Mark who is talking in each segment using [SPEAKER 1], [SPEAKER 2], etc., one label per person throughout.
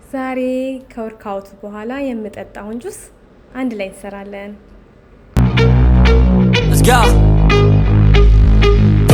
[SPEAKER 1] ዛሬ ከወርክአውት በኋላ የምጠጣውን ጁስ አንድ ላይ እንሰራለን። Let's go.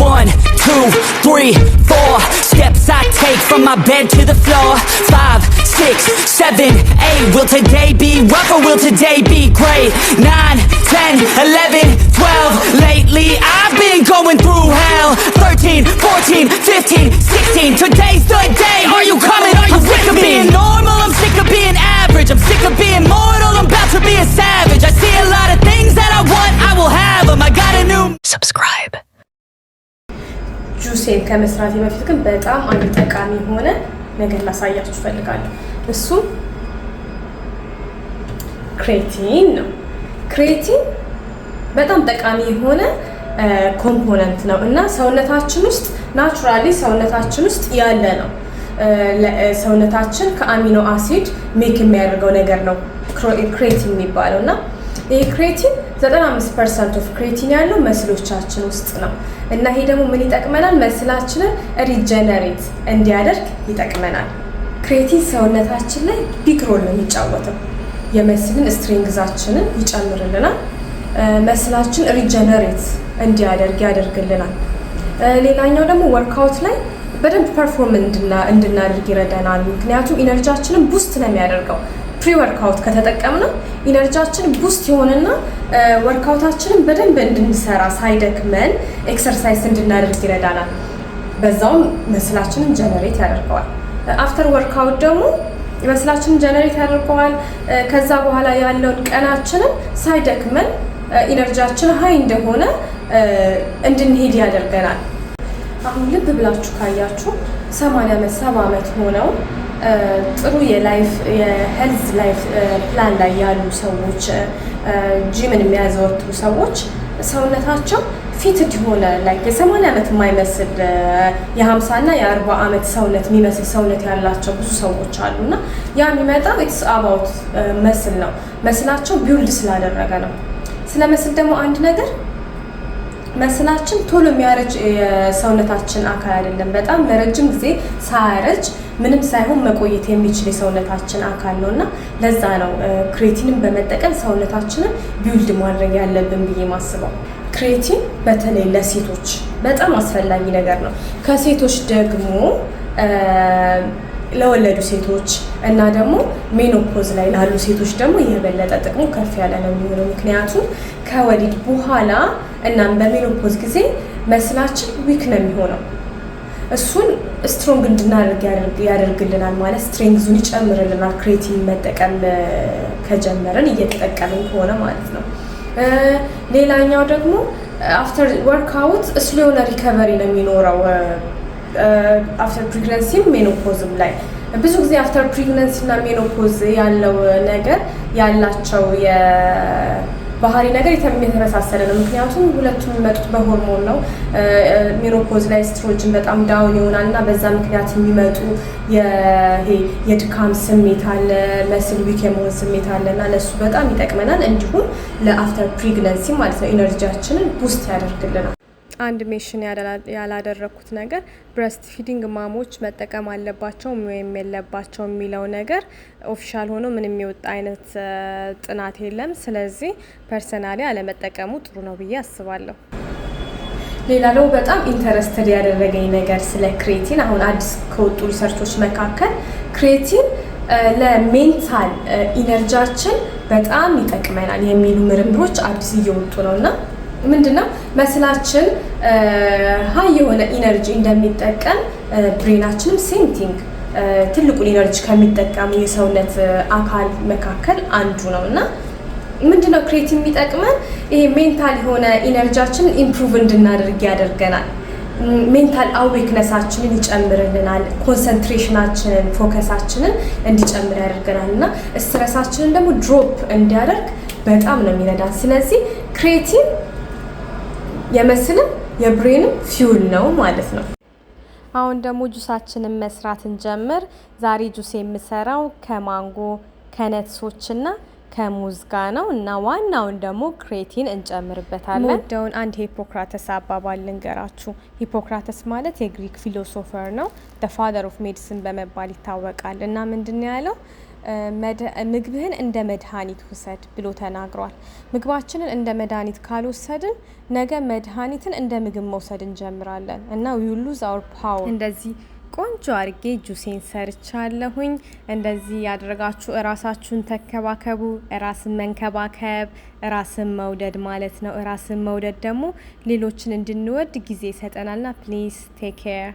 [SPEAKER 1] 1 2 3 4 steps I take from my bed to the floor. 5 6 7 8 will today be rough or will today be great? 9 10 11 12 lately I've been going through hell. 13 14 15 16 today's the day. Are you coming? Are you I'm sick of being normal, I'm sick of being average, I'm sick of being mortal, I'm about to be a savage. I see a lot of things that I want, I will have them. I got a new subscribe. ጁሴን ከመስራቴ በፊት ግን በጣም አንድ ጠቃሚ የሆነ ነገር ላሳያችሁ ፈልጋለሁ። እሱም ክሬቲን ነው። ክሬቲን በጣም ጠቃሚ የሆነ ኮምፖነንት ነው እና ሰውነታችን ውስጥ ናቹራሊ ሰውነታችን ውስጥ ያለ ነው። ሰውነታችን ከአሚኖ አሲድ ሜክ የሚያደርገው ነገር ነው ክሬቲን የሚባለው እና ይሄ ክሬቲን 95% ኦፍ ክሬቲን ያለው መስሎቻችን ውስጥ ነው እና ይሄ ደግሞ ምን ይጠቅመናል? መስላችንን ሪጀነሬት እንዲያደርግ ይጠቅመናል። ክሬቲን ሰውነታችን ላይ ቢግ ሮል ነው የሚጫወተው። የመስልን ስትሬንግዛችንን ይጨምርልናል። መስላችን ሪጀነሬት እንዲያደርግ ያደርግልናል። ሌላኛው ደግሞ ወርክአውት ላይ በደንብ ፐርፎርም እንድናደርግ ይረዳናል። ምክንያቱም ኢነርጂያችንን ቡስት ነው የሚያደርገው። ፕሪ ወርክአውት ከተጠቀምነው ኢነርጂያችን ቡስት ይሆንና ወርክአውታችንን በደንብ እንድንሰራ ሳይደክመን ኤክሰርሳይዝ እንድናደርግ ይረዳናል። በዛውም መስላችንን ጀነሬት ያደርገዋል። አፍተር ወርክአውት ደግሞ መስላችንን ጀነሬት ያደርገዋል። ከዛ በኋላ ያለውን ቀናችንን ሳይደክመን ኢነርጂያችን ሃይ እንደሆነ እንድንሄድ ያደርገናል። አሁን ልብ ብላችሁ ካያችሁ 80 ዓመት 70 ዓመት ሆነው ጥሩ የሄልዝ ላይፍ ፕላን ላይ ያሉ ሰዎች ጂምን የሚያዘወትሩ ሰዎች ሰውነታቸው ፊትድ የሆነ የ80 ዓመት የማይመስል የ50 እና የ40 ዓመት ሰውነት የሚመስል ሰውነት ያላቸው ብዙ ሰዎች አሉና ያ የሚመጣው ኢትስ አባውት መስል ነው። መስላቸው ቢውልድ ስላደረገ ነው። ስለ መስል ደግሞ አንድ ነገር መስላችን ቶሎ የሚያረጅ የሰውነታችን አካል አይደለም። በጣም ለረጅም ጊዜ ሳያረጅ ምንም ሳይሆን መቆየት የሚችል የሰውነታችን አካል ነውና ለዛ ነው ክሬቲንን በመጠቀም ሰውነታችንን ቢውልድ ማድረግ ያለብን ብዬ ማስበው። ክሬቲን በተለይ ለሴቶች በጣም አስፈላጊ ነገር ነው። ከሴቶች ደግሞ ለወለዱ ሴቶች እና ደግሞ ሜኖፖዝ ላይ ላሉ ሴቶች ደግሞ የበለጠ ጥቅሙ ከፍ ያለ ነው የሚሆነው። ምክንያቱም ከወሊድ በኋላ እናም በሜኖፖዝ ጊዜ መስላችን ዊክ ነው የሚሆነው። እሱን ስትሮንግ እንድናደርግ ያደርግልናል፣ ማለት ስትሬንግዙን ይጨምርልናል። ክሬቲን መጠቀም ከጀመረን እየተጠቀምን ከሆነ ማለት ነው። ሌላኛው ደግሞ አፍተር ወርክአውት ስሎ የሆነ ሪከቨሪ ነው የሚኖረው። አፍተር ፕሬግናንሲም ሜኖፖዝም ላይ ብዙ ጊዜ አፍተር ፕሬግናንሲ እና ሜኖፖዝ ያለው ነገር ያላቸው የባህሪ ነገር የተመሳሰለ ነው። ምክንያቱም ሁለቱም የሚመጡት በሆርሞን ነው። ሜኖፖዝ ላይ ስትሮጅን በጣም ዳውን ይሆናል እና በዛ ምክንያት የሚመጡ የድካም ስሜት አለ፣ መስል ዊክ የመሆን ስሜት አለ እና ለሱ በጣም ይጠቅመናል። እንዲሁም ለአፍተር ፕሬግናንሲ ማለት ነው ኢነርጂያችንን ቡስት ያደርግልናል። አንድ ሜሽን ያላደረኩት ነገር ብረስት ፊዲንግ ማሞች መጠቀም አለባቸው ወይም የለባቸው የሚለው ነገር ኦፊሻል ሆኖ ምንም የወጣ አይነት ጥናት የለም። ስለዚህ ፐርሰናሊ አለመጠቀሙ ጥሩ ነው ብዬ አስባለሁ። ሌላ ደግሞ በጣም ኢንተረስትድ ያደረገኝ ነገር ስለ ክሬቲን አሁን አዲስ ከወጡ ሪሰርቾች መካከል ክሬቲን ለሜንታል ኢነርጂያችን በጣም ይጠቅመናል የሚሉ ምርምሮች አዲስ እየወጡ ነውና ምንድነው መስላችን ሃይ የሆነ ኢነርጂ እንደሚጠቀም ብሬናችንም ሴንቲንግ ትልቁን ኢነርጂ ከሚጠቀሙ የሰውነት አካል መካከል አንዱ ነውና ምንድነው ክሬቲን የሚጠቅመን ይሄ ሜንታል የሆነ ኢነርጂያችን ኢምፕሩቭ እንድናደርግ ያደርገናል። ሜንታል አዌክነሳችንን ይጨምርልናል። ኮንሰንትሬሽናችንን ፎከሳችንን እንዲጨምር ያደርገናልና ስትረሳችንን ደግሞ ድሮፕ እንዲያደርግ በጣም ነው የሚረዳን። ስለዚህ ክሬቲን የመስልም የብሬንም ፊውል ነው ማለት ነው። አሁን ደግሞ ጁሳችንን መስራት እንጀምር። ዛሬ ጁስ የምሰራው ከማንጎ ከነትሶችና ከሙዝ ጋር ነው እና ዋናውን ደግሞ ክሬቲን እንጨምርበታለን። ወደውን አንድ ሂፖክራተስ አባባል ልንገራችሁ። ሂፖክራተስ ማለት የግሪክ ፊሎሶፈር ነው። the father of medicine በመባል ይታወቃል። እና ምንድነው ያለው? ምግብህን እንደ መድኃኒት ውሰድ ብሎ ተናግሯል። ምግባችንን እንደ መድኃኒት ካልወሰድን ነገ መድኃኒትን እንደ ምግብ መውሰድ እንጀምራለን እና we will lose our power። እንደዚህ ቆንጆ አርጌ ጁሴን ሰርቻለሁኝ። እንደዚህ ያደረጋችሁ እራሳችሁን ተከባከቡ። ራስን መንከባከብ ራስን መውደድ ማለት ነው። ራስን መውደድ ደግሞ ሌሎችን እንድንወድ ጊዜ ይሰጠናልና ፕሊዝ ቴክ ኬር